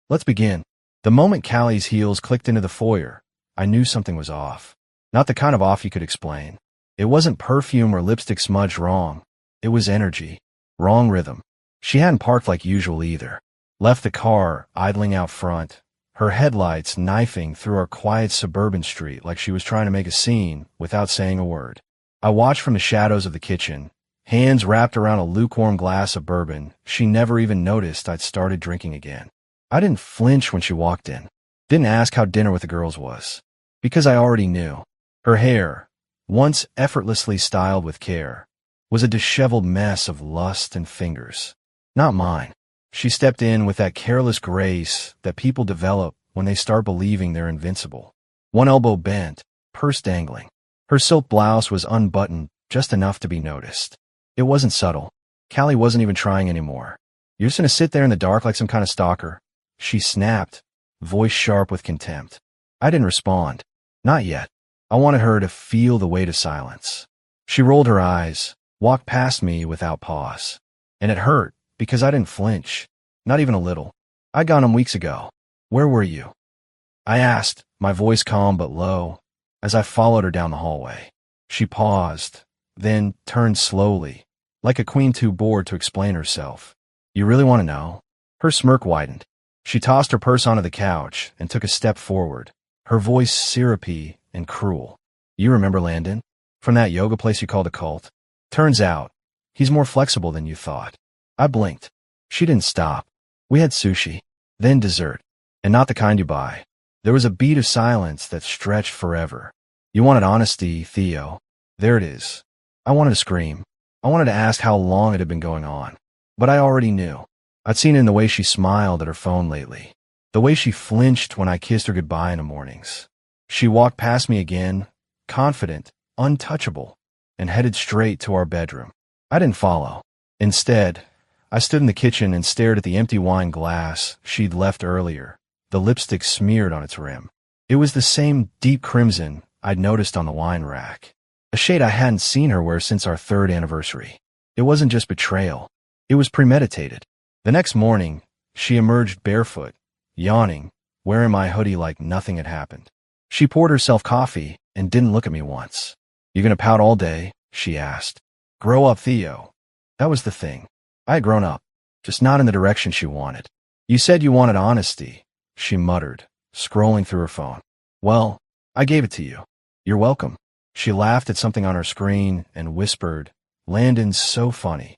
Let's begin. The moment Callie's heels clicked into the foyer, I knew something was off. Not the kind of off you could explain. It wasn't perfume or lipstick smudged wrong. It was energy. Wrong rhythm. She hadn't parked like usual either. Left the car idling out front, her headlights knifing through our quiet suburban street like she was trying to make a scene without saying a word. I watched from the shadows of the kitchen, hands wrapped around a lukewarm glass of bourbon. She never even noticed I'd started drinking again. I didn't flinch when she walked in. Didn't ask how dinner with the girls was. Because I already knew. Her hair, once effortlessly styled with care, was a disheveled mess of lust and fingers. Not mine. She stepped in with that careless grace that people develop when they start believing they're invincible. One elbow bent, purse dangling. Her silk blouse was unbuttoned just enough to be noticed. It wasn't subtle. Callie wasn't even trying anymore. You're just gonna sit there in the dark like some kind of stalker? She snapped, voice sharp with contempt. I didn't respond. Not yet. I wanted her to feel the weight of silence. She rolled her eyes, walked past me without pause. And it hurt, because I didn't flinch. Not even a little. I'd gone home weeks ago. Where were you? I asked, my voice calm but low, as I followed her down the hallway. She paused, then turned slowly, like a queen too bored to explain herself. You really want to know? Her smirk widened. She tossed her purse onto the couch and took a step forward, her voice syrupy and cruel. You remember Landon? From that yoga place you called a cult? Turns out, he's more flexible than you thought. I blinked. She didn't stop. We had sushi, then dessert, and not the kind you buy. There was a beat of silence that stretched forever. You wanted honesty, Theo. There it is. I wanted to scream. I wanted to ask how long it had been going on. But I already knew. I'd seen it in the way she smiled at her phone lately, the way she flinched when I kissed her goodbye in the mornings. She walked past me again, confident, untouchable, and headed straight to our bedroom. I didn't follow. Instead, I stood in the kitchen and stared at the empty wine glass she'd left earlier, the lipstick smeared on its rim. It was the same deep crimson I'd noticed on the wine rack, a shade I hadn't seen her wear since our 3rd anniversary. It wasn't just betrayal. It was premeditated. The next morning, she emerged barefoot, yawning, wearing my hoodie like nothing had happened. She poured herself coffee and didn't look at me once. You gonna pout all day? She asked. Grow up, Theo. That was the thing. I had grown up, just not in the direction she wanted. You said you wanted honesty, she muttered, scrolling through her phone. Well, I gave it to you. You're welcome. She laughed at something on her screen and whispered, Landon's so funny.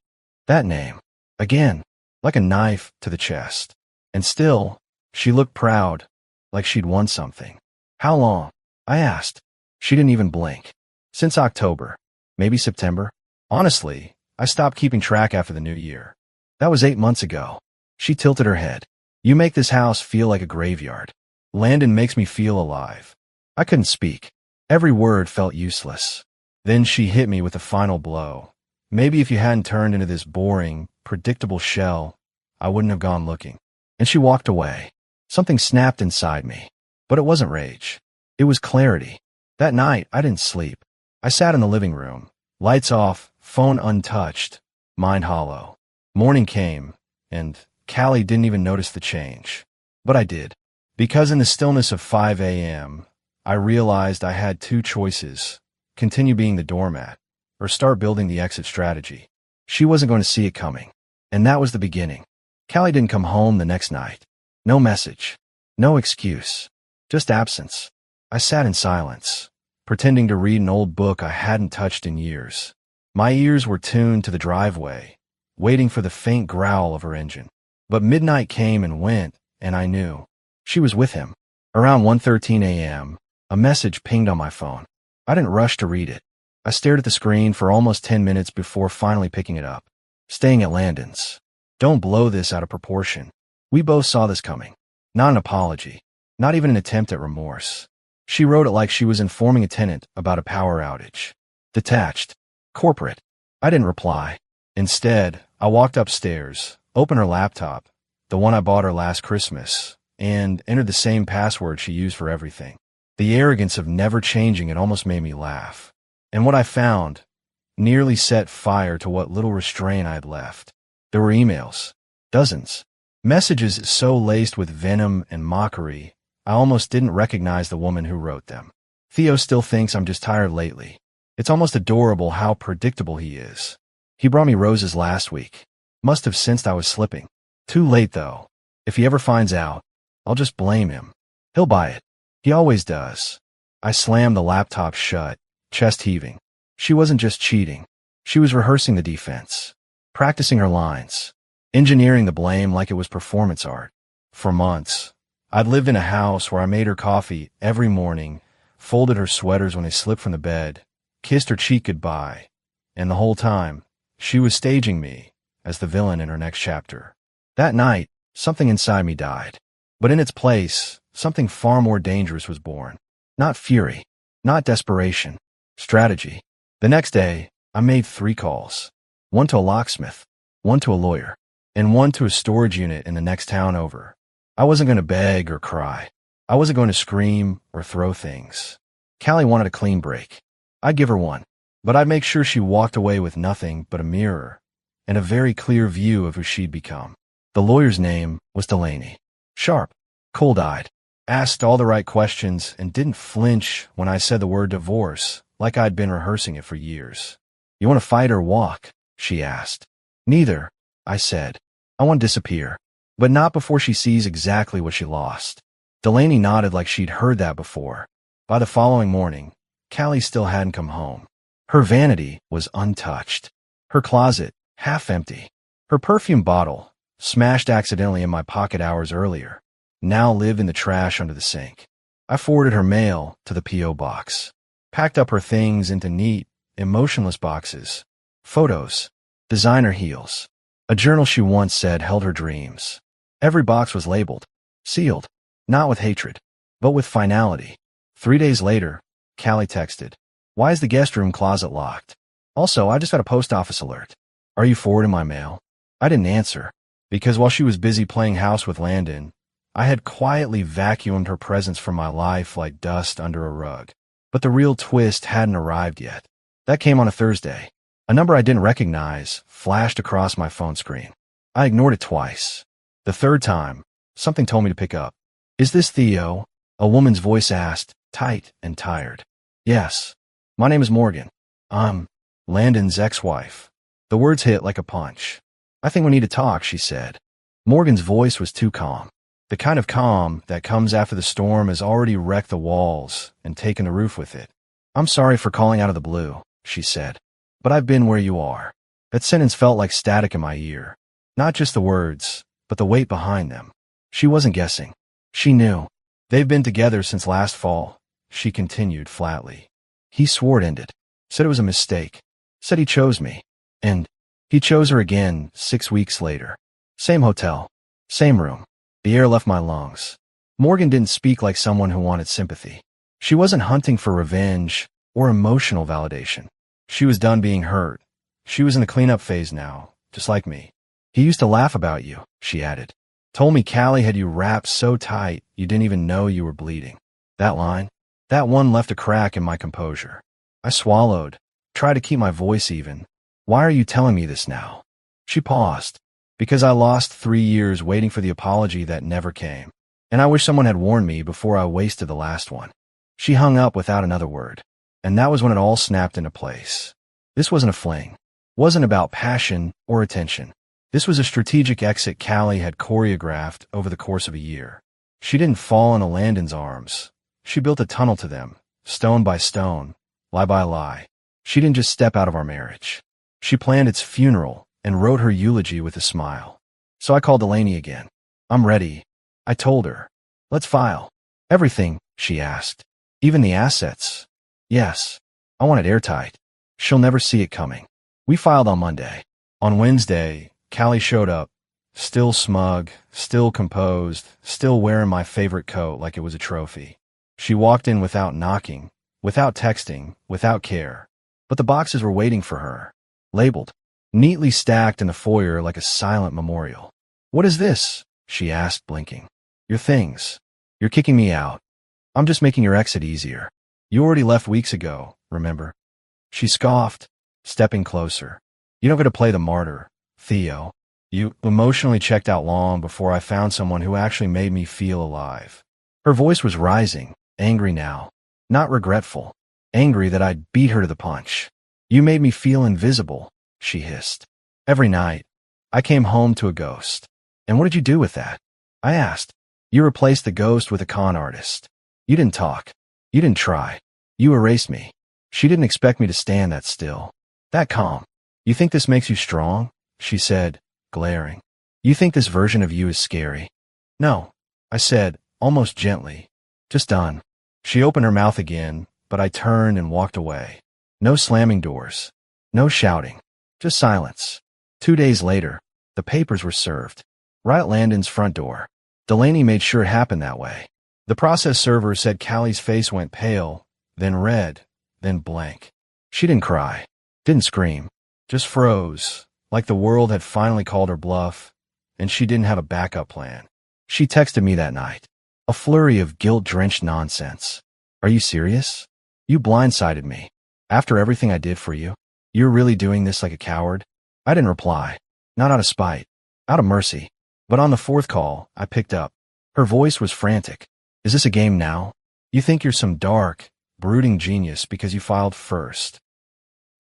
That name. Again. Like a knife to the chest. And still, she looked proud, like she'd won something. How long? I asked. She didn't even blink. Since October. Maybe September. Honestly, I stopped keeping track after the new year. That was 8 months ago. She tilted her head. You make this house feel like a graveyard. Landon makes me feel alive. I couldn't speak. Every word felt useless. Then she hit me with a final blow. Maybe if you hadn't turned into this boring, predictable shell, I wouldn't have gone looking. And she walked away. Something snapped inside me. But it wasn't rage. It was clarity. That night, I didn't sleep. I sat in the living room, lights off, phone untouched, mind hollow. Morning came, and Callie didn't even notice the change. But I did. Because in the stillness of 5 a.m., I realized I had 2 choices: continue being the doormat, or start building the exit strategy. She wasn't going to see it coming. And that was the beginning. Callie didn't come home the next night. No message. No excuse. Just absence. I sat in silence, pretending to read an old book I hadn't touched in years. My ears were tuned to the driveway, waiting for the faint growl of her engine. But midnight came and went, and I knew. She was with him. Around 1:13 a.m., a message pinged on my phone. I didn't rush to read it. I stared at the screen for almost 10 minutes before finally picking it up. Staying at Landon's. Don't blow this out of proportion. We both saw this coming. Not an apology. Not even an attempt at remorse. She wrote it like she was informing a tenant about a power outage. Detached. Corporate. I didn't reply. Instead, I walked upstairs, opened her laptop, the one I bought her last Christmas, and entered the same password she used for everything. The arrogance of never changing it almost made me laugh. And what I found nearly set fire to what little restraint I had left. There were emails. Dozens. Messages so laced with venom and mockery, I almost didn't recognize the woman who wrote them. Theo still thinks I'm just tired lately. It's almost adorable how predictable he is. He brought me roses last week. Must have sensed I was slipping. Too late, though. If he ever finds out, I'll just blame him. He'll buy it. He always does. I slammed the laptop shut, chest heaving. She wasn't just cheating. She was rehearsing the defense, practicing her lines, engineering the blame like it was performance art. For months, I'd lived in a house where I made her coffee every morning, folded her sweaters when they slipped from the bed, kissed her cheek goodbye, and the whole time, she was staging me as the villain in her next chapter. That night, something inside me died. But in its place, something far more dangerous was born. Not fury, not desperation, strategy. The next day, I made 3 calls. One to a locksmith, one to a lawyer, and one to a storage unit in the next town over. I wasn't going to beg or cry. I wasn't going to scream or throw things. Callie wanted a clean break. I'd give her one, but I'd make sure she walked away with nothing but a mirror and a very clear view of who she'd become. The lawyer's name was Delaney. Sharp, cold-eyed, asked all the right questions and didn't flinch when I said the word divorce like I'd been rehearsing it for years. You want to fight or walk? She asked. Neither, I said. I want to disappear, but not before she sees exactly what she lost. Delaney nodded like she'd heard that before. By the following morning, Callie still hadn't come home. Her vanity was untouched. Her closet, half empty. Her perfume bottle, smashed accidentally in my pocket hours earlier, now lived in the trash under the sink. I forwarded her mail to the P.O. box, packed up her things into neat, emotionless boxes. Photos, designer heels, a journal she once said held her dreams. Every box was labeled, sealed, not with hatred, but with finality. 3 days later, Callie texted, "Why is the guest room closet locked? Also, I just got a post office alert. Are you forwarding my mail?" I didn't answer, because while she was busy playing house with Landon, I had quietly vacuumed her presence from my life like dust under a rug. But the real twist hadn't arrived yet. That came on a Thursday. A number I didn't recognize flashed across my phone screen. I ignored it twice. The third time, something told me to pick up. "Is this Theo?" A woman's voice asked, tight and tired. "Yes. My name is Morgan. I'm Landon's ex-wife." The words hit like a punch. "I think we need to talk," she said. Morgan's voice was too calm. The kind of calm that comes after the storm has already wrecked the walls and taken the roof with it. "I'm sorry for calling out of the blue," she said. "But I've been where you are." That sentence felt like static in my ear. Not just the words, but the weight behind them. She wasn't guessing. She knew. "They've been together since last fall," she continued flatly. "He swore it ended. Said it was a mistake. Said he chose me. And he chose her again 6 weeks later. Same hotel. Same room. The air left my lungs." Morgan didn't speak like someone who wanted sympathy. She wasn't hunting for revenge or emotional validation. She was done being hurt. She was in the cleanup phase now, just like me. "He used to laugh about you," she added. "Told me Callie had you wrapped so tight you didn't even know you were bleeding." That line, that one left a crack in my composure. I swallowed, tried to keep my voice even. "Why are you telling me this now?" She paused. "Because I lost 3 years waiting for the apology that never came. And I wish someone had warned me before I wasted the last one." She hung up without another word. And that was when it all snapped into place. This wasn't a fling. Wasn't about passion or attention. This was a strategic exit Callie had choreographed over the course of a year. She didn't fall into Landon's arms. She built a tunnel to them, stone by stone, lie by lie. She didn't just step out of our marriage. She planned its funeral and wrote her eulogy with a smile. So I called Delaney again. "I'm ready," I told her. "Let's file." "Everything?" she asked. "Even the assets?" "Yes. I want it airtight. She'll never see it coming." We filed on Monday. On Wednesday, Callie showed up, still smug, still composed, still wearing my favorite coat like it was a trophy. She walked in without knocking, without texting, without care. But the boxes were waiting for her, labeled, neatly stacked in the foyer like a silent memorial. "What is this?" she asked, blinking. "Your things. You're kicking me out. I'm just making your exit easier. You already left weeks ago, remember?" She scoffed, stepping closer. "You don't get to play the martyr, Theo. You emotionally checked out long before I found someone who actually made me feel alive. Her voice was rising, angry now. Not regretful. Angry that I'd beat her to the punch. You made me feel invisible, she hissed. Every night, I came home to a ghost. And what did you do with that? I asked. You replaced the ghost with a con artist. You didn't talk. You didn't try. You erased me. She didn't expect me to stand that still. That calm. You think this makes you strong? She said, glaring. You think this version of you is scary? No, I said, almost gently. Just done. She opened her mouth again, but I turned and walked away. No slamming doors. No shouting. Just silence. 2 days later, the papers were served. Right at Landon's front door. Delaney made sure it happened that way. The process server said Callie's face went pale, then red, then blank. She didn't cry, didn't scream, just froze, like the world had finally called her bluff, and she didn't have a backup plan. She texted me that night. A flurry of guilt-drenched nonsense. Are you serious? You blindsided me. After everything I did for you, you're really doing this like a coward? I didn't reply. Not out of spite. Out of mercy. But on the fourth call, I picked up. Her voice was frantic. Is this a game now? You think you're some dark, brooding genius because you filed first.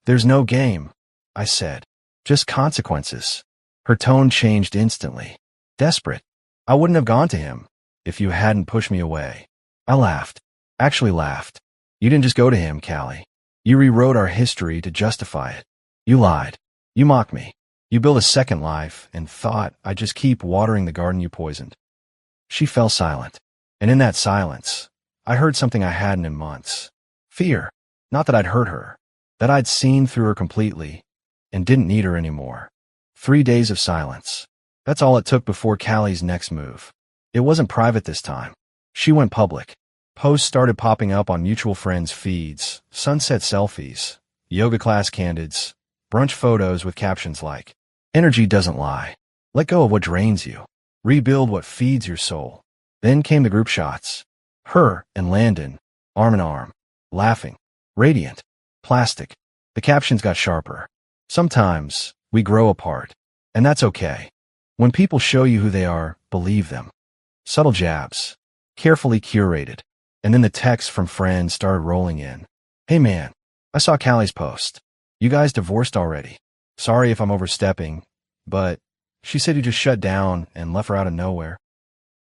There's no game, I said. Just consequences. Her tone changed instantly. Desperate. I wouldn't have gone to him if you hadn't pushed me away. I laughed. Actually laughed. You didn't just go to him, Callie. You rewrote our history to justify it. You lied. You mocked me. You built a second life and thought I'd just keep watering the garden you poisoned. She fell silent. And in that silence, I heard something I hadn't in months. Fear. Not that I'd hurt her. That I'd seen through her completely and didn't need her anymore. 3 days of silence. That's all it took before Callie's next move. It wasn't private this time. She went public. Posts started popping up on mutual friends' feeds, sunset selfies, yoga class candids, brunch photos with captions like, "Energy doesn't lie. Let go of what drains you. Rebuild what feeds your soul." Then came the group shots. Her and Landon, arm in arm, laughing, radiant, plastic. The captions got sharper. Sometimes we grow apart, and that's okay. When people show you who they are, believe them. Subtle jabs, carefully curated. And then the texts from friends started rolling in. Hey man, I saw Callie's post. You guys divorced already. Sorry if I'm overstepping, but she said you just shut down and left her out of nowhere.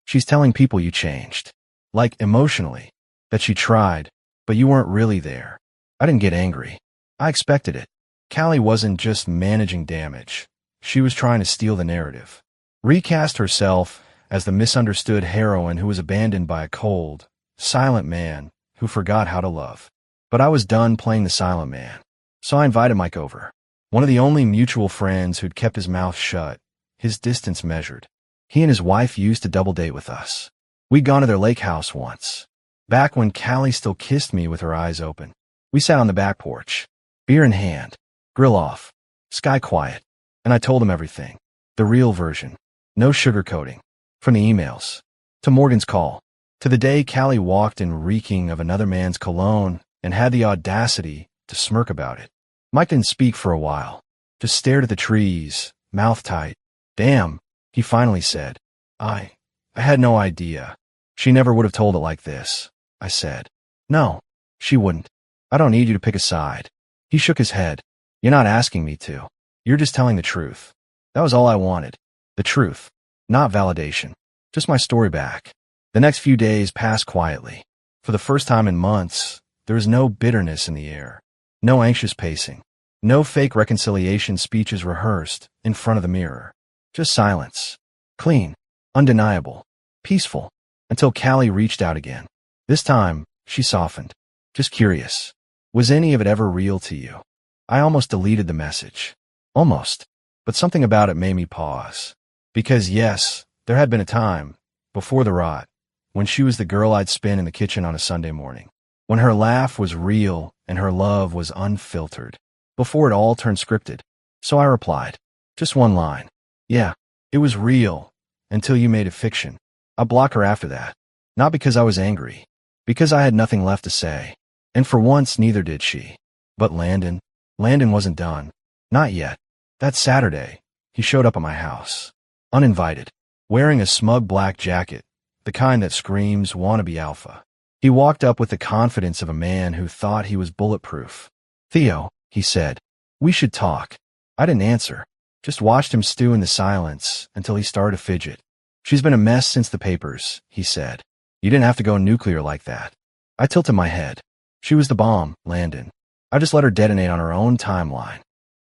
She's telling people you changed. Like emotionally. That she tried, but you weren't really there. I didn't get angry. I expected it. Callie wasn't just managing damage. She was trying to steal the narrative. Recast herself as the misunderstood heroine who was abandoned by a cold, silent man who forgot how to love. But I was done playing the silent man. So I invited Mike over. One of the only mutual friends who'd kept his mouth shut, his distance measured. He and his wife used to double date with us. We'd gone to their lake house once. Back when Callie still kissed me with her eyes open. We sat on the back porch, beer in hand, grill off, sky quiet. And I told him everything. The real version. No sugarcoating. From the emails, to Morgan's call, to the day Callie walked in reeking of another man's cologne and had the audacity to smirk about it. Mike didn't speak for a while, just stared at the trees, mouth tight. Damn, he finally said. I had no idea. She never would have told it like this, I said. No, she wouldn't. I don't need you to pick a side. He shook his head. You're not asking me to. You're just telling the truth. That was all I wanted. The truth. Not validation. Just my story back. The next few days passed quietly. For the first time in months, there was no bitterness in the air. No anxious pacing. No fake reconciliation speeches rehearsed in front of the mirror. Just silence. Clean. Undeniable. Peaceful. Until Callie reached out again. This time, she softened. Just curious. Was any of it ever real to you? I almost deleted the message. Almost. But something about it made me pause. Because yes, there had been a time, before the rot, when she was the girl I'd spin in the kitchen on a Sunday morning. When her laugh was real and her love was unfiltered. Before it all turned scripted. So I replied. Just one line. Yeah, it was real, until you made it fiction. I blocked her after that. Not because I was angry. Because I had nothing left to say. And for once, neither did she. But Landon wasn't done. Not yet. That Saturday, He showed up at my house. Uninvited. Wearing a smug black jacket, the kind that screams wannabe alpha. He walked up with the confidence of a man who thought he was bulletproof. "Theo," he said, "we should talk." I didn't answer. Just watched him stew in the silence until he started to fidget. "She's been a mess since the papers," he said. "You didn't have to go nuclear like that." I tilted my head. "She was the bomb, Landon. I just let her detonate on her own timeline."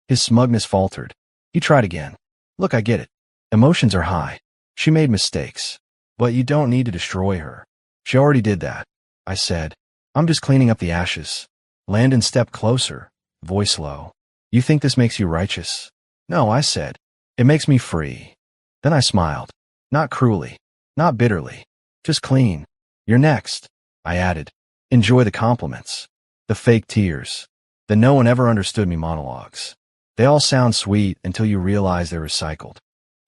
His smugness faltered. He tried again. "Look, I get it. Emotions are high. She made mistakes. But you don't need to destroy her. She already did that," I said. "I'm just cleaning up the ashes." Landon stepped closer, voice low. "You think this makes you righteous?" "No," I said. "It makes me free." Then I smiled. Not cruelly. Not bitterly. Just clean. "You're next," I added. "Enjoy the compliments. The fake tears. The no one ever understood me monologues. They all sound sweet until you realize they're recycled."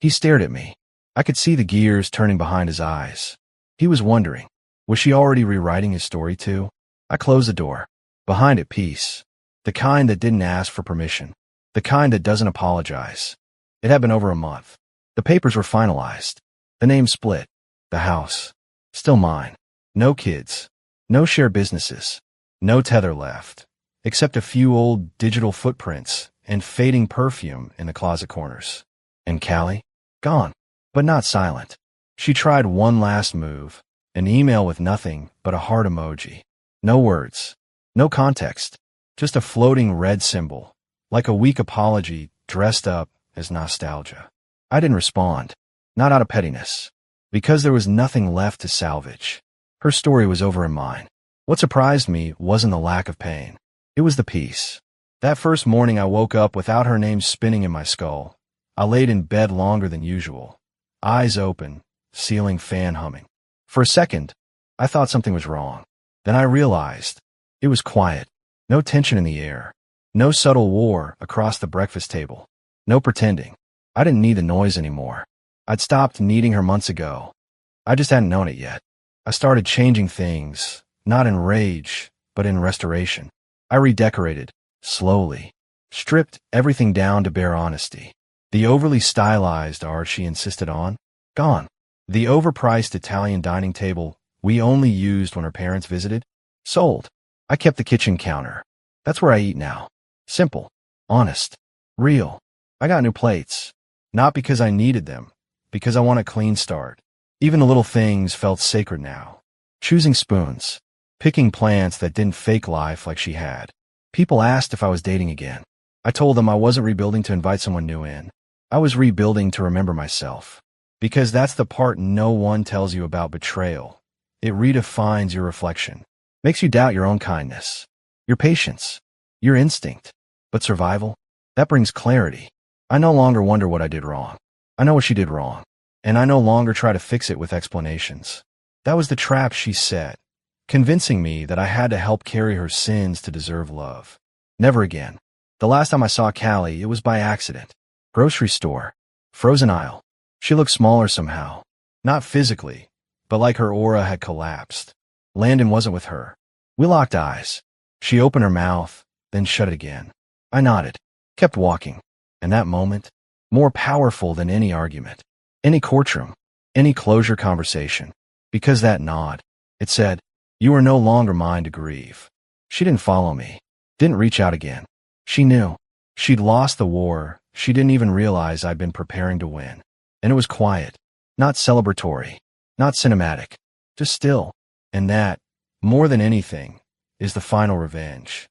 He stared at me. I could see the gears turning behind his eyes. He was wondering, was she already rewriting his story too? I closed the door. Behind it, peace. The kind that didn't ask for permission. The kind that doesn't apologize. It had been over a month. The papers were finalized. The name split. The house. Still mine. No kids. No shared businesses. No tether left. Except a few old digital footprints and fading perfume in the closet corners. And Callie? Gone. But not silent. She tried one last move. An email with nothing but a heart emoji. No words. No context. Just a floating red symbol. Like a weak apology dressed up as nostalgia. I didn't respond. Not out of pettiness. Because there was nothing left to salvage. Her story was over in mine. What surprised me wasn't the lack of pain. It was the peace. That first morning I woke up without her name spinning in my skull. I laid in bed longer than usual. Eyes open, ceiling fan humming. For a second, I thought something was wrong. Then I realized. It was quiet. No tension in the air. No subtle war across the breakfast table. No pretending. I didn't need the noise anymore. I'd stopped needing her months ago. I just hadn't known it yet. I started changing things, not in rage, but in restoration. I redecorated, slowly. Stripped everything down to bare honesty. The overly stylized art she insisted on, gone. The overpriced Italian dining table we only used when her parents visited, sold. I kept the kitchen counter. That's where I eat now. Simple, honest, real. I got new plates. Not because I needed them, because I want a clean start. Even the little things felt sacred now. Choosing spoons. Picking plants that didn't fake life like she had. People asked if I was dating again. I told them I wasn't rebuilding to invite someone new in. I was rebuilding to remember myself. Because that's the part no one tells you about betrayal. It redefines your reflection. Makes you doubt your own kindness. Your patience. Your instinct. But survival? That brings clarity. I no longer wonder what I did wrong. I know what she did wrong. And I no longer try to fix it with explanations. That was the trap she set. Convincing me that I had to help carry her sins to deserve love. Never again. The last time I saw Callie, it was by accident. Grocery store. Frozen aisle. She looked smaller somehow. Not physically, but like her aura had collapsed. Landon wasn't with her. We locked eyes. She opened her mouth, then shut it again. I nodded, kept walking. And that moment, more powerful than any argument, any courtroom, any closure conversation. Because that nod, it said, "You are no longer mine to grieve." She didn't follow me, didn't reach out again. She knew. She'd lost the war. She didn't even realize I'd been preparing to win. And it was quiet, not celebratory, not cinematic, just still. And that, more than anything, is the final revenge.